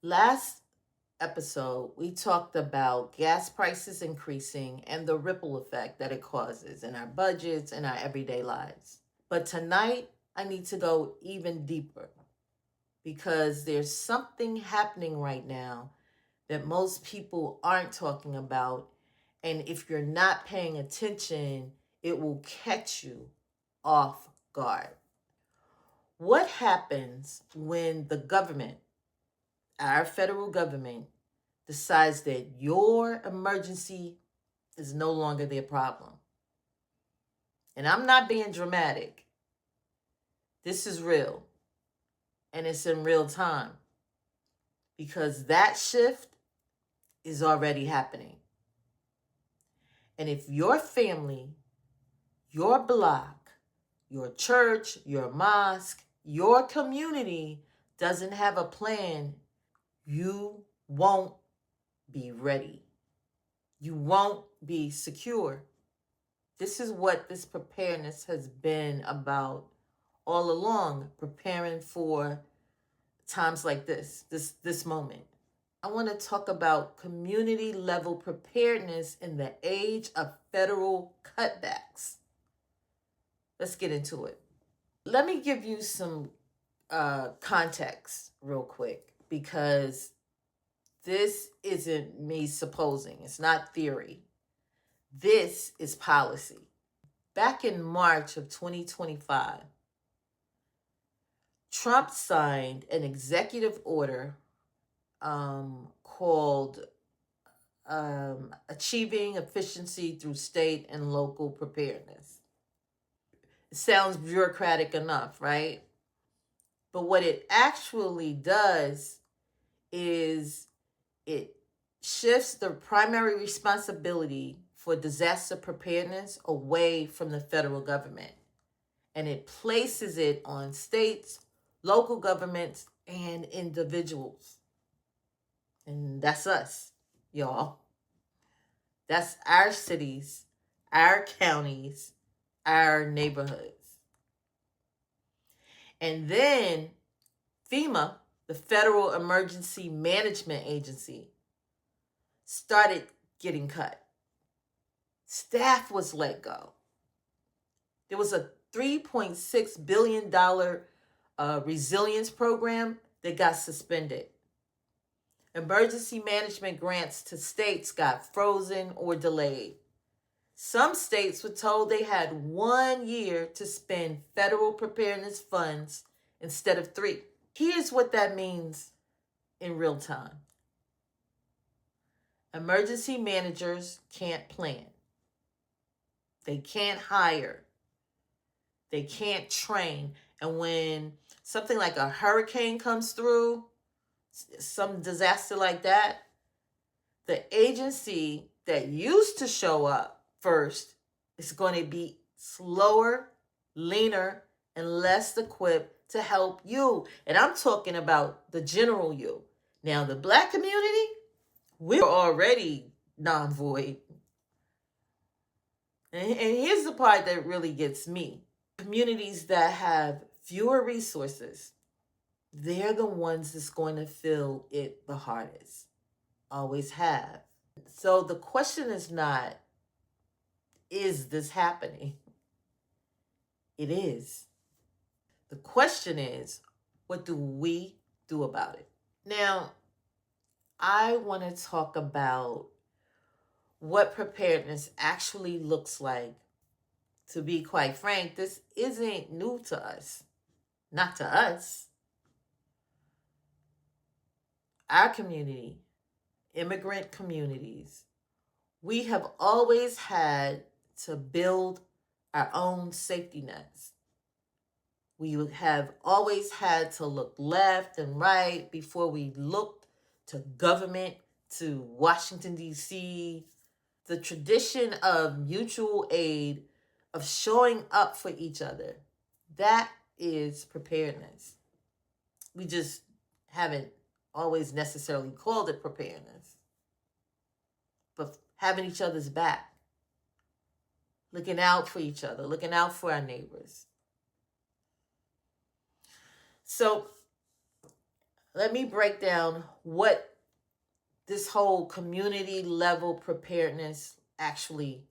Last episode, we talked about gas prices increasing and the ripple effect that it causes in our budgets and our everyday lives. But tonight, I need to go even deeper because there's something happening right now that most people aren't talking about. And if you're not paying attention, it will catch you off guard. What happens when the government, our federal government, decides that your emergency is no longer their problem? And I'm not being dramatic. This is real. And it's in real time. Because that shift is already happening. And if your family, your block, your church, your mosque, your community doesn't have a plan, you won't be ready. You won't be secure. This is what this preparedness has been about all along, preparing for times like this moment. I want to talk about community level preparedness in the age of federal cutbacks. Let's get into it. Let me give you some context real quick, because this isn't me supposing. It's not theory. This is policy. Back in March of 2025, Trump signed an executive order called Achieving Efficiency Through State and Local Preparedness. It sounds bureaucratic enough, right? But what it actually does is it shifts the primary responsibility for disaster preparedness away from the federal government, and it places it on states, local governments, and individuals. And that's us, y'all. That's our cities, our counties, our neighborhoods. And then FEMA, the Federal Emergency Management Agency, started getting cut. Staff was let go. There was a $3.6 billion resilience program that got suspended. Emergency management grants to states got frozen or delayed. Some states were told they had 1 year to spend federal preparedness funds instead of 3. Here's what that means in real time. Emergency managers can't plan. They can't hire. They can't train. And when something like a hurricane comes through, some disaster like that, the agency that used to show up first is going to be slower, leaner, and less equipped to help you. And I'm talking about the general you. Now, the Black community, we're already non-void. And here's the part that really gets me. Communities that have fewer resources, they're the ones that's going to feel it the hardest. Always have. So the question is not, is this happening? It is. The question is, what do we do about it? Now, I want to talk about what preparedness actually looks like. To be quite frank, this isn't new to us. Not to us. Our community, immigrant communities, we have always had to build our own safety nets. We have always had to look left and right before we looked to government, to Washington, D.C. The tradition of mutual aid, of showing up for each other, that is preparedness. We just haven't always necessarily called it preparedness. But having each other's back, looking out for each other, looking out for our neighbors. So Let me break down what this whole community level preparedness actually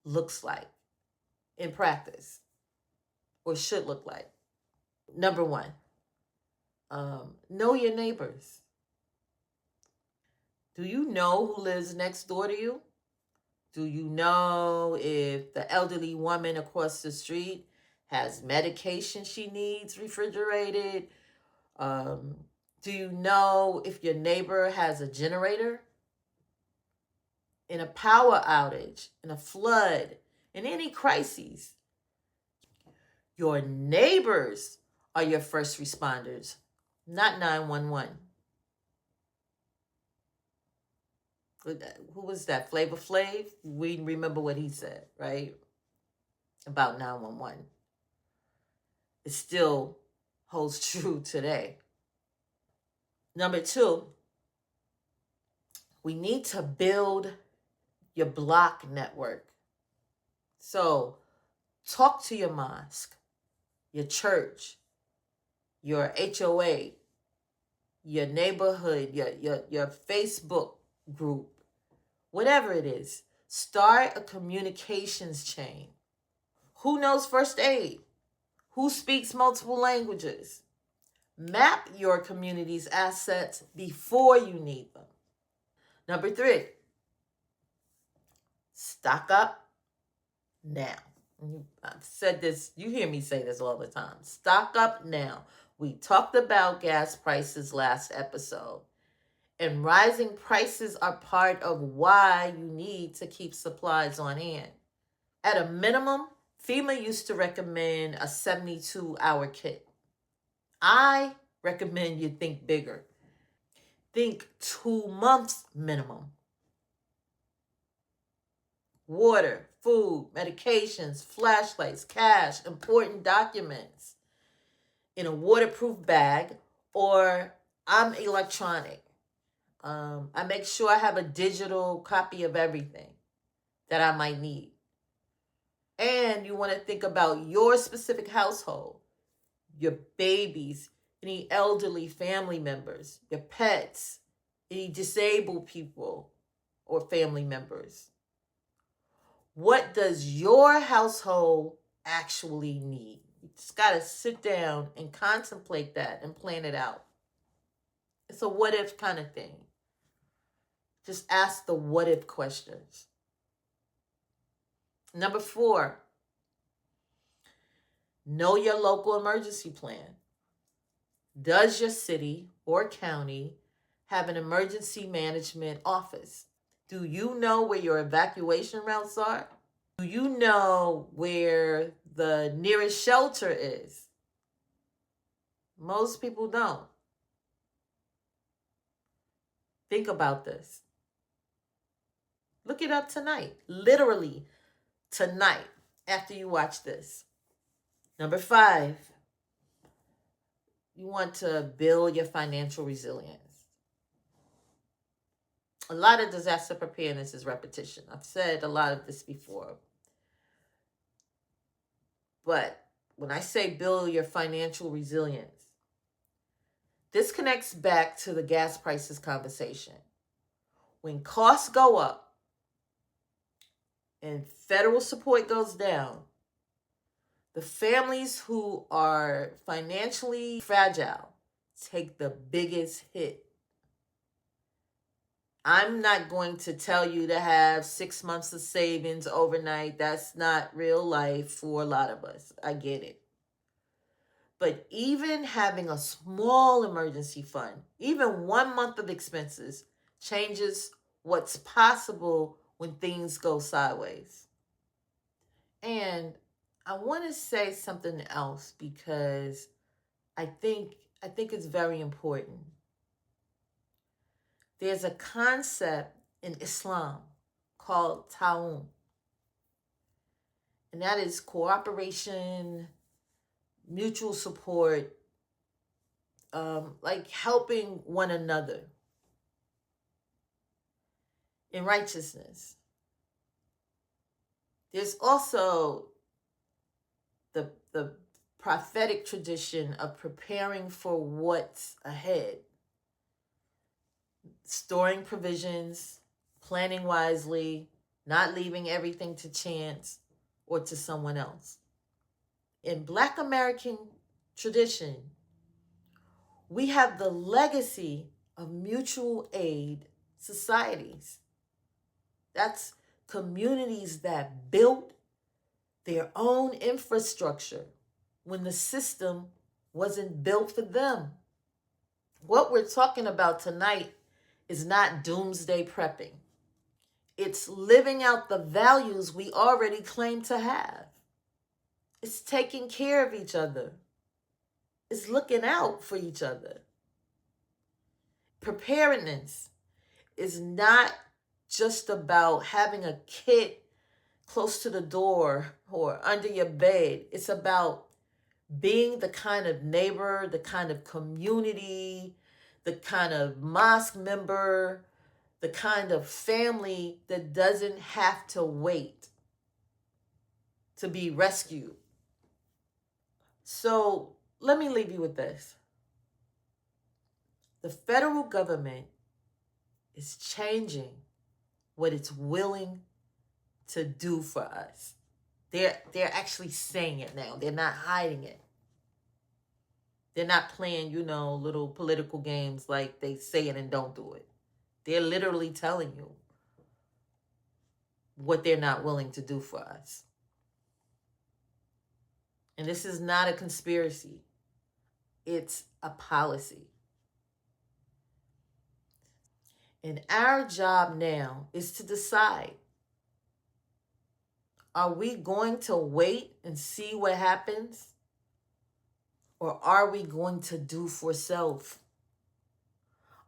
looks like in practice, or should look like. Number one, know your neighbors. Do you know who lives next door to you? Do you know if the elderly woman across the street has medication she needs refrigerated? Um, do you know if your neighbor has a generator? In a power outage, in a flood, in any crises, your neighbors are your first responders, not 911. Who was that? Flavor Flav? We remember what he said, right? About 911. It still holds true today. Number two, we need to build your block network. So talk to your mosque, your church, your HOA, your neighborhood, your Facebook group, whatever it is. Start a communications chain. Who knows first aid? Who speaks multiple languages? Map your community's assets before you need them. Number three, stock up now. I've said this, you hear me say this all the time. Stock up now. We talked about gas prices last episode, and rising prices are part of why you need to keep supplies on hand. At a minimum, FEMA used to recommend a 72-hour kit. I recommend you think bigger. Think 2 months minimum. Water, food, medications, flashlights, cash, important documents in a waterproof bag, or I'm electronic. I make sure I have a digital copy of everything that I might need. And you want to think about your specific household, your babies, any elderly family members, your pets, any disabled people or family members. What does your household actually need? You just got to sit down and contemplate that and plan it out. It's a what if kind of thing. Just ask the what if questions. Number 4, know your local emergency plan. Does your city or county have an emergency management office? Do you know where your evacuation routes are? Do you know where the nearest shelter is? Most people don't. Think about this. Look it up tonight. Literally tonight after you watch this. Number 5, you want to build your financial resilience. A lot of disaster preparedness is repetition. I've said a lot of this before. But when I say build your financial resilience, this connects back to the gas prices conversation. When costs go up and federal support goes down, the families who are financially fragile take the biggest hit. I'm not going to tell you to have 6 months of savings overnight. That's not real life for a lot of us. I get it. But even having a small emergency fund, even 1 month of expenses, changes what's possible when things go sideways. And I want to say something else because I think it's very important. There's a concept in Islam called ta'awun, and that is cooperation, mutual support, like helping one another in righteousness. There's also the prophetic tradition of preparing for what's ahead, storing provisions, planning wisely, not leaving everything to chance or to someone else. In Black American tradition, we have the legacy of mutual aid societies. That's communities that built their own infrastructure when the system wasn't built for them. What we're talking about tonight is not doomsday prepping. It's living out the values we already claim to have. It's taking care of each other. It's looking out for each other. Preparedness is not just about having a kit close to the door or under your bed. It's about being the kind of neighbor, the kind of community, the kind of mosque member, the kind of family that doesn't have to wait to be rescued. So let me leave you with this. The federal government is changing what it's willing to do for us. They're actually saying it now. They're not hiding it. They're not playing, little political games like they say it and don't do it. They're literally telling you what they're not willing to do for us. And this is not a conspiracy. It's a policy. And our job now is to decide, are we going to wait and see what happens? Or are we going to do for self?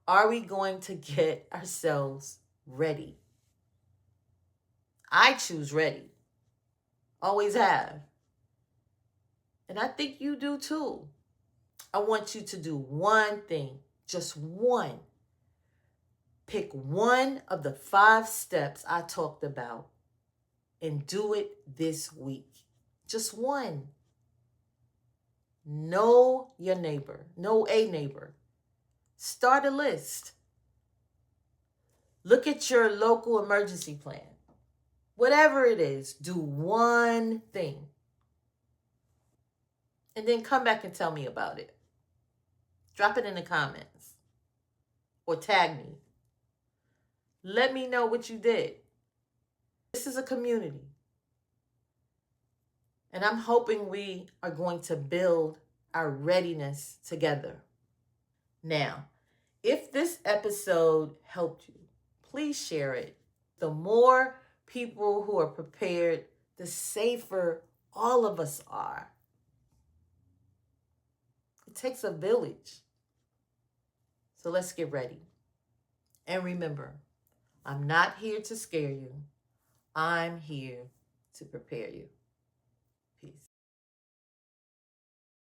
Are we going to get ourselves ready? I choose ready. Always have. And I think you do too. I want you to do one thing, just one. Pick one of the 5 steps I talked about and do it this week. Just one. Know your neighbor. Know a neighbor. Start a list. Look at your local emergency plan. Whatever it is, do one thing. And then come back and tell me about it. Drop it in the comments or tag me. Let me know what you did. This is a community. And I'm hoping we are going to build our readiness together. Now, if this episode helped you, please share it. The more people who are prepared, the safer all of us are. It takes a village. So let's get ready. And remember, I'm not here to scare you. I'm here to prepare you. Peace.